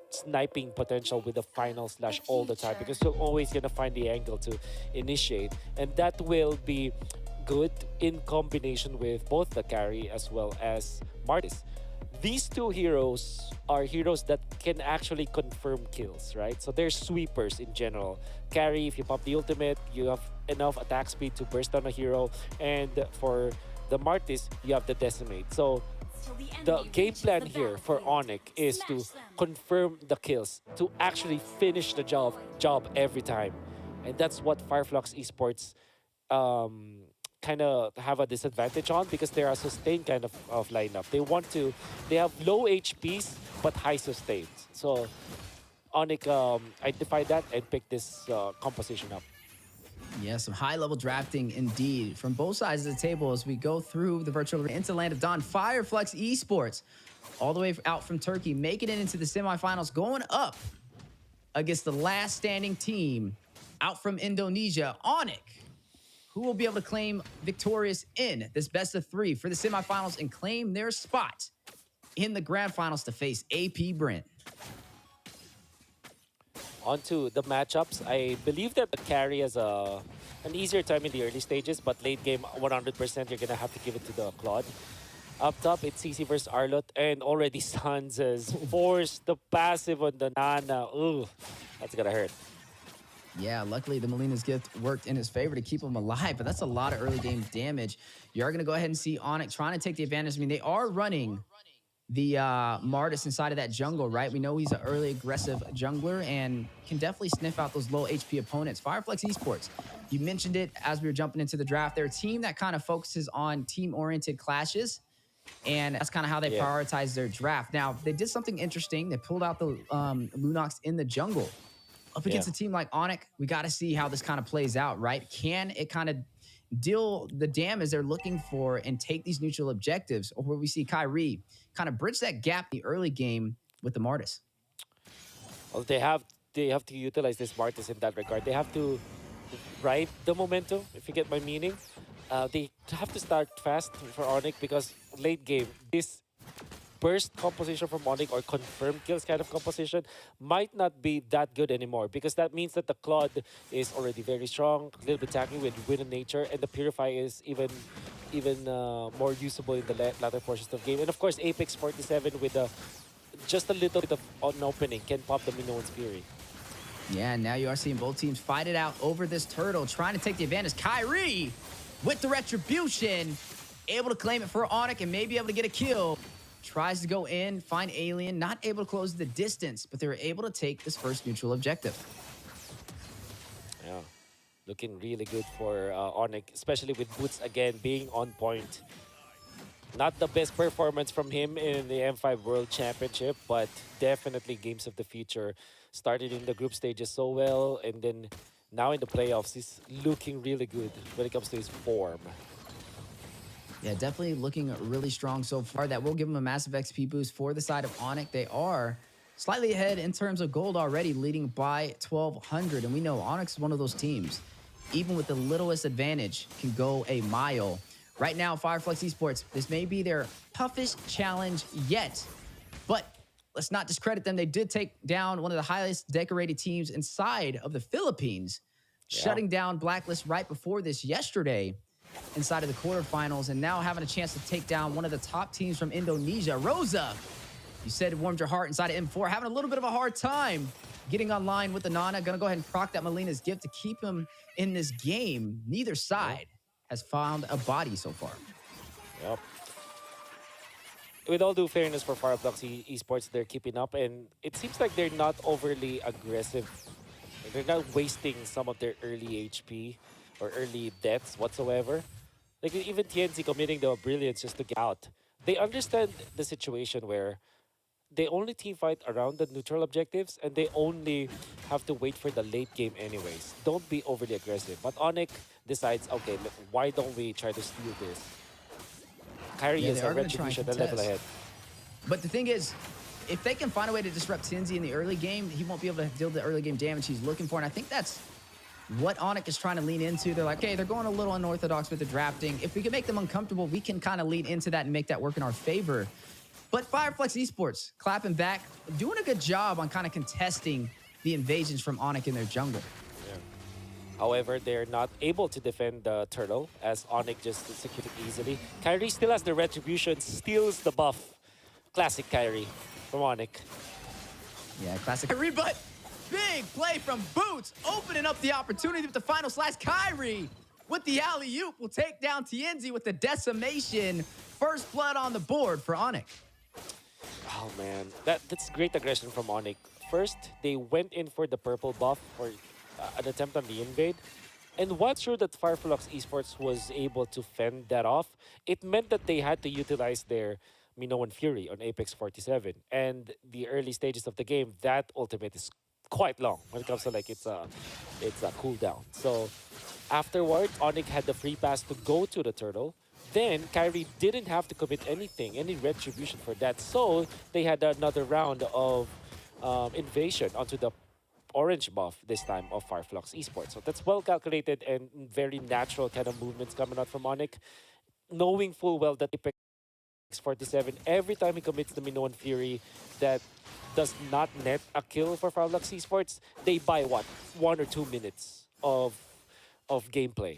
sniping potential with the final slash all the time because you're always gonna find the angle to initiate, and that will be good in combination with both the carry as well as Martis. These two heroes are heroes that can actually confirm kills, right? So they're sweepers in general. Carry, if you pop the ultimate, you have enough attack speed to burst on a hero, and for the Martis, you have the decimate. So the game plan here for ONIC is to confirm the kills, to actually finish the job every time. And that's what FLUX Esports kind of have a disadvantage on because they're a sustained kind of lineup. They have low HPs but high sustains. So ONIC identified that and picked this composition up. Yeah, some high-level drafting indeed from both sides of the table as we go through the virtual into Land of Dawn. FLUX Esports, all the way out from Turkey, making it into the semifinals, going up against the last standing team out from Indonesia, ONIC, who will be able to claim victorious in this best of three for the semifinals and claim their spot in the grand finals to face AP Brent. Onto the matchups, I believe that the carry has an easier time in the early stages, but late game, 100%, you're going to have to give it to the Claude. Up top, it's CC versus Arlot, and already Sans has forced the passive on the Nana. Ooh, that's going to hurt. Yeah, luckily the Molina's gift worked in his favor to keep him alive, but that's a lot of early game damage. You are going to go ahead and see ONIC trying to take the advantage. I mean, they are running the Martis inside of that jungle, right? We know he's an early aggressive jungler and can definitely sniff out those low HP opponents. FLUX Esports, you mentioned it as we were jumping into the draft. They're a team that kind of focuses on team-oriented clashes, and that's kind of how they prioritize their draft. Now, they did something interesting. They pulled out the Lunox in the jungle. Up against a team like ONIC, we got to see how this kind of plays out, right? Can it kind of deal the damage they're looking for and take these neutral objectives? Or where we see Kyrie kind of bridge that gap in the early game with the Martis? Well, they have to utilize this Martis in that regard. They have to ride the momentum, if you get my meaning. They have to start fast for ONIC because late game, this burst composition from ONIC or confirmed kills kind of composition might not be that good anymore because that means that the Claude is already very strong, a little bit tanky with Wind of Nature, and the Purify is even more usable in the latter portions of the game. And of course, Apex 47 with just a little bit of an opening can pop the Minoan's Fury. Yeah, now you are seeing both teams fight it out over this turtle, trying to take the advantage. Kyrie with the Retribution, able to claim it for ONIC and maybe able to get a kill. Tries to go in, find Alien, not able to close the distance, but they were able to take this first neutral objective. Yeah, looking really good for ONIC, especially with Boots again being on point. Not the best performance from him in the M5 World Championship, but definitely games of the future. Started in the group stages so well, and then now in the playoffs, he's looking really good when it comes to his form. Yeah, definitely looking really strong so far. That will give them a massive XP boost for the side of ONIC. They are slightly ahead in terms of gold already, leading by 1,200. And we know ONIC is one of those teams, even with the littlest advantage, can go a mile. Right now, FLUX Esports, this may be their toughest challenge yet. But let's not discredit them. They did take down one of the highest decorated teams inside of the Philippines, shutting down Blacklist right before this yesterday inside of the quarterfinals, and now having a chance to take down one of the top teams from Indonesia. Rosa, you said it warmed your heart inside of M4, having a little bit of a hard time getting online with the Nana. Gonna go ahead and proc that Molina's gift to keep him in this game. Neither side has found a body so far. Yep. With all due fairness for FLUX Esports, they're keeping up, and it seems like they're not overly aggressive. They're not wasting some of their early HP or early deaths whatsoever. Like even TNC committing the brilliance just to get out. They understand the situation where they only team fight around the neutral objectives and they only have to wait for the late game anyways. Don't be overly aggressive. But ONIC decides, okay, why don't we try to steal this? Kyrie is a Retribution a level ahead. But the thing is, if they can find a way to disrupt Tinzi in the early game, he won't be able to deal the early game damage he's looking for. And I think that's what ONIC is trying to lean into. They're like, okay, they're going a little unorthodox with the drafting. If we can make them uncomfortable, we can kind of lean into that and make that work in our favor. But FLUX Esports clapping back, doing a good job on kind of contesting the invasions from ONIC in their jungle. Yeah. However, they're not able to defend the turtle as ONIC just executed easily. Kyrie still has the retribution, steals the buff. Classic Kyrie from ONIC. Yeah, classic Kyrie, but big play from Boots, opening up the opportunity with the final slash. Kyrie with the alley-oop will take down TNZ with the decimation. First blood on the board for ONIC. Oh man, that's great aggression from ONIC. First, they went in for the purple buff or an attempt on the invade. And once sure that FLUX Esports was able to fend that off, it meant that they had to utilize their Minoan Fury on Apex 47. And the early stages of the game, that ultimate is quite long when it comes to like it's a cooldown. So afterward, ONIC had the free pass to go to the turtle. Then Kyrie didn't have to commit any retribution for that. So they had another round of invasion onto the orange buff this time of FLUX Esports. So that's well calculated and very natural kind of movements coming out from ONIC, knowing full well that Apex 47, every time he commits the Minoan Fury that does not net a kill for FLUX Esports, they buy what? 1 or 2 minutes of gameplay.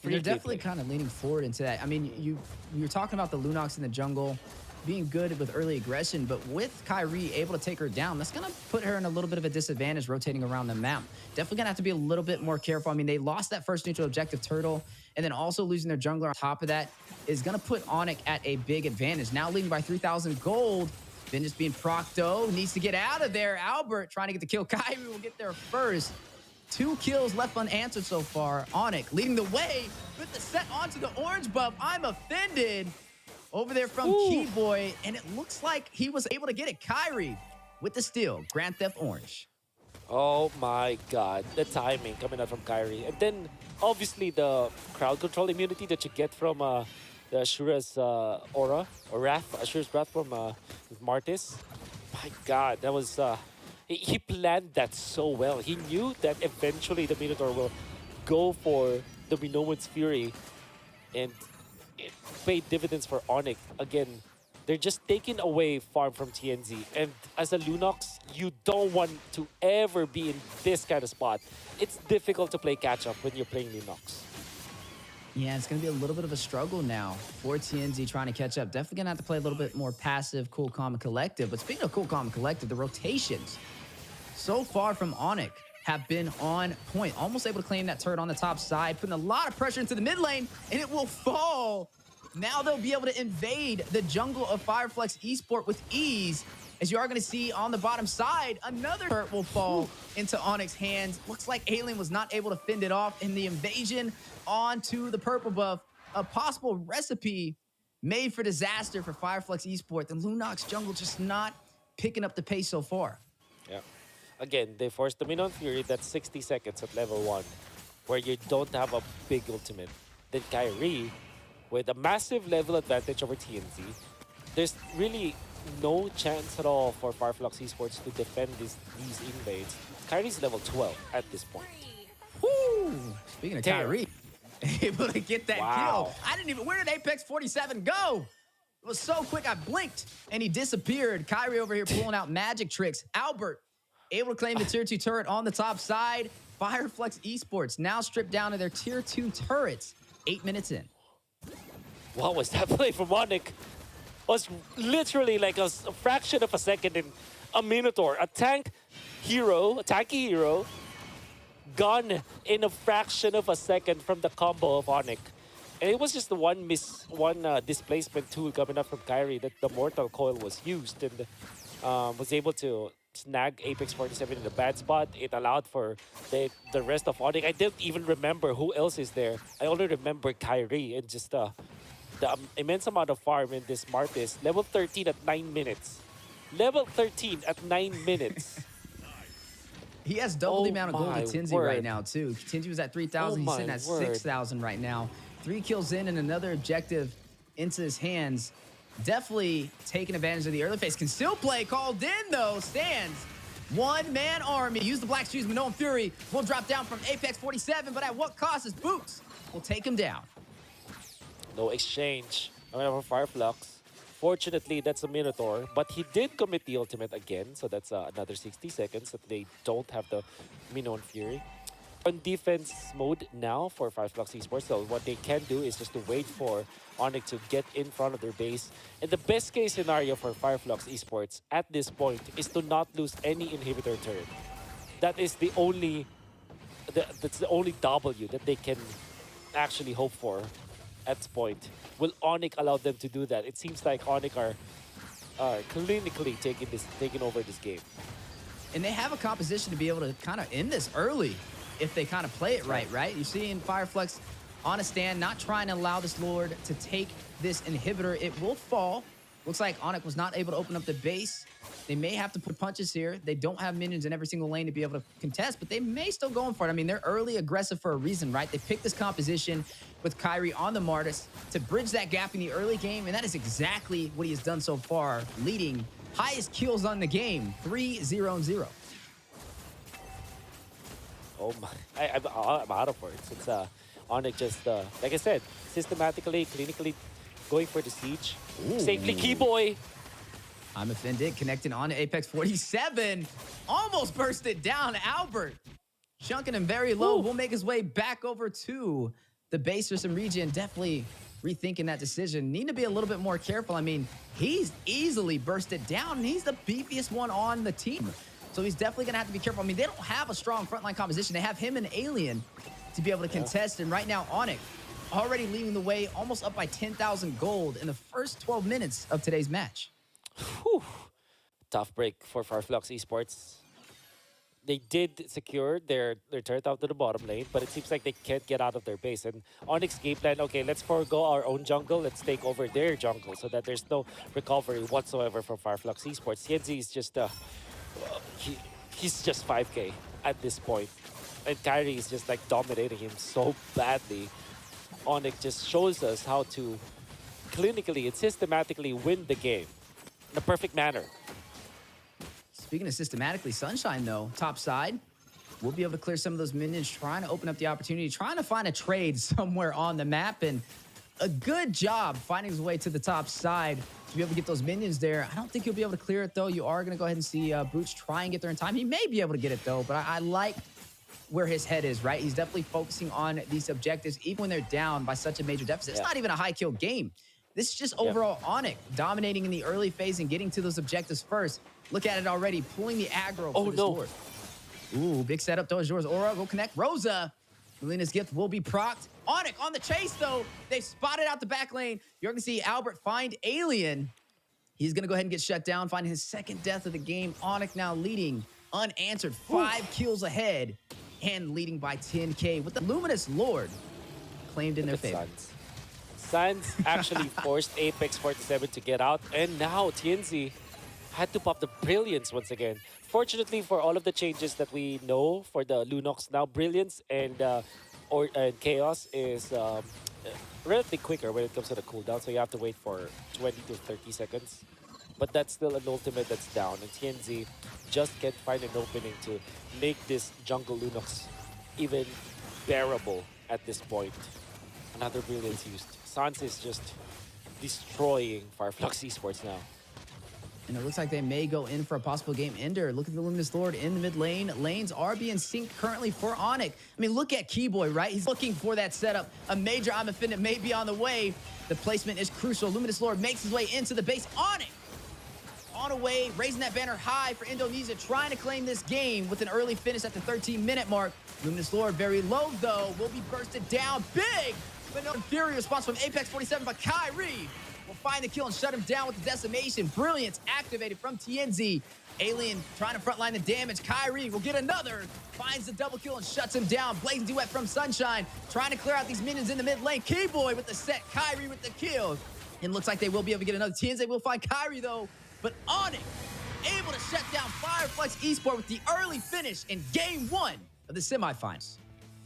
You're definitely kind of leaning forward into that. I mean, you're talking about the Lunox in the jungle being good with early aggression, but with Kyrie able to take her down, that's going to put her in a little bit of a disadvantage rotating around the map. Definitely going to have to be a little bit more careful. I mean, they lost that first neutral objective turtle, and then also losing their jungler on top of that is going to put ONIC at a big advantage. Now leading by 3,000 gold. Then just being Procto, needs to get out of there. Albert trying to get the kill. Kyrie will get there first. 2 kills left unanswered so far. ONIC leading the way with the set onto the orange buff. I'm offended over there from Keyboy, and it looks like he was able to get it. Kyrie with the steal. Grand Theft Orange. Oh my god, the timing coming out from Kyrie. And then obviously the crowd control immunity that you get from the Ashura's aura or wrath, Ashura's wrath from Martis. My god, that was he planned that so well. He knew that eventually the Minotaur will go for the Minoan's Fury, and it paid dividends for ONIC. Again, they're just taking away farm from TNZ. And as a Lunox, you don't want to ever be in this kind of spot. It's difficult to play catch-up when you're playing Lunox. Yeah, it's going to be a little bit of a struggle now for TNZ trying to catch up. Definitely going to have to play a little bit more passive, cool, calm, and collective. But speaking of cool, calm, and collective, the rotations so far from ONIC have been on point. Almost able to claim that turret on the top side, putting a lot of pressure into the mid lane, and it will fall. Now they'll be able to invade the jungle of FLUX Esports with ease. As you are going to see on the bottom side, another turret will fall into ONIC's hands. Looks like Alien was not able to fend it off in the invasion onto the purple buff. A possible recipe made for disaster for FLUX Esports. And Lunox jungle just not picking up the pace so far. Yeah. Again, they forced the Minoan Fury. That's 60 seconds at level 1, where you don't have a big ultimate. Then Kyrie, with a massive level advantage over TNZ, there's really no chance at all for FLUX Esports to defend these invades. Kyrie's level 12 at this point. Woo! Speaking of Kyrie, able to get that kill. I didn't even, where did Apex 47 go? It was so quick, I blinked, and he disappeared. Kyrie over here pulling out magic tricks. Albert, able to claim the tier 2 turret on the top side. FLUX Esports now stripped down to their tier 2 turrets. 8 minutes in. What was that play from ONIC? Was literally like a fraction of a second in a Minotaur. A tanky hero, gone in a fraction of a second from the combo of ONIC. And it was just the one displacement tool coming up from Kyrie that the Mortal Coil was used and was able to snag Apex 47 in a bad spot. It allowed for the rest of ONIC. I didn't even remember who else is there. I only remember Kyrie and just the immense amount of farm in this Martis. Level 13 at 9 minutes. Level 13 at 9 minutes. He has double the amount of gold to Tinzy right now, too. Tinzy was at 3,000. He's sitting at 6,000 right now. 3 kills in and another objective into his hands. Definitely taking advantage of the early phase. Can still play. Called in, though. Stands. One-man army. Use the Black Shoes. Minoan Fury will drop down from Apex 47, but at what cost? His boots will take him down. No exchange. I mean, for FLUX. Unfortunately, that's a Minotaur, but he did commit the ultimate again, so that's another 60 seconds that they don't have the Minoan Fury. On defense mode now for FLUX Esports, so what they can do is just to wait for ONIC to get in front of their base. And the best case scenario for FLUX Esports at this point is to not lose any inhibitor turn. That is the only that's the only W that they can actually hope for at this point. Will ONIC allow them to do that? It seems like ONIC are clinically taking over this game. And they have a composition to be able to kind of end this early if they kind of play it right? You see in FLUX on a stand, not trying to allow this Lord to take this inhibitor. It will fall. Looks like ONIC was not able to open up the base. They may have to put punches here. They don't have minions in every single lane to be able to contest, but they may still go in for it. I mean, they're early aggressive for a reason, right? They picked this composition with Kyrie on the Martis to bridge that gap in the early game, and that is exactly what he has done so far, leading highest kills on the game, 3-0-0. Oh my, I'm out of words. It's ONIC just, like I said, systematically, clinically going for the siege. Ooh. Safely, Keyboy. I'm offended, connecting on to Apex 47. Almost bursted down, Albert. Chunking him very low. Ooh. Will make his way back over to the base for some regen. Definitely rethinking that decision. Need to be a little bit more careful. I mean, he's easily bursted down, and he's the beefiest one on the team. So he's definitely going to have to be careful. I mean, they don't have a strong frontline composition. They have him and Alien to be able to contest. And right now, ONIC already leading the way, almost up by 10,000 gold in the first 12 minutes of today's match. Whew. Tough break for FLUX Esports. They did secure their turret out to the bottom lane, but it seems like they can't get out of their base. And ONIC's game plan, okay, let's forego our own jungle. Let's take over their jungle so that there's no recovery whatsoever from FLUX Esports. Yenzi is just... he's just 5k at this point. And Kyrie is just like dominating him so badly. ONIC just shows us how to clinically and systematically win the game in a perfect manner. Speaking of systematically, Sunshine, though, top side, will be able to clear some of those minions, trying to open up the opportunity, trying to find a trade somewhere on the map, and a good job finding his way to the top side to be able to get those minions there. I don't think he'll be able to clear it, though. You are going to go ahead and see Boots try and get there in time. He may be able to get it, though, but I like where his head is, right? He's definitely focusing on these objectives, even when they're down by such a major deficit. It's not even a high kill game. This is just overall ONIC dominating in the early phase and getting to those objectives first. Look at it already, pulling the aggro for this Lord. Ooh, big setup, though, is yours. Aura will connect. Rosa, Melina's gift will be procced. ONIC on the chase, though. They've spotted out the back lane. You're going to see Albert find Alien. He's going to go ahead and get shut down, finding his second death of the game. ONIC now leading unanswered, 5 kills ahead, and leading by 10K with the Luminous Lord claimed in their favor. Suns actually forced Apex 47 to get out, and now TNZ had to pop the Brilliance once again. Fortunately for all of the changes that we know for the Lunox, now Brilliance and Chaos is relatively quicker when it comes to the cooldown, so you have to wait for 20 to 30 seconds. But that's still an ultimate that's down, and TNZ just can't find an opening to make this jungle Lunox even bearable at this point. Another Brilliance used. Sans is just destroying FLUX Esports now. And it looks like they may go in for a possible game ender. Look at the Luminous Lord in the mid lane. Lanes are being synced currently for ONIC. I mean, look at Keyboy, right? He's looking for that setup. A major I'm Offended may be on the way. The placement is crucial. Luminous Lord makes his way into the base. ONIC on a way, raising that banner high for Indonesia, trying to claim this game with an early finish at the 13-minute mark. Luminous Lord very low, though, will be bursted down big, but no fury response from Apex 47, but Kyrie will find the kill and shut him down with the decimation. Brilliance activated from TNZ. Alien trying to frontline the damage. Kyrie will get another, finds the double kill and shuts him down. Blazing duet from Sunshine, trying to clear out these minions in the mid lane. Keyboy with the set, Kyrie with the kill. And looks like they will be able to get another. TNZ will find Kyrie, though, but ONIC able to shut down FLUX Esports with the early finish in game 1 of the semifinals.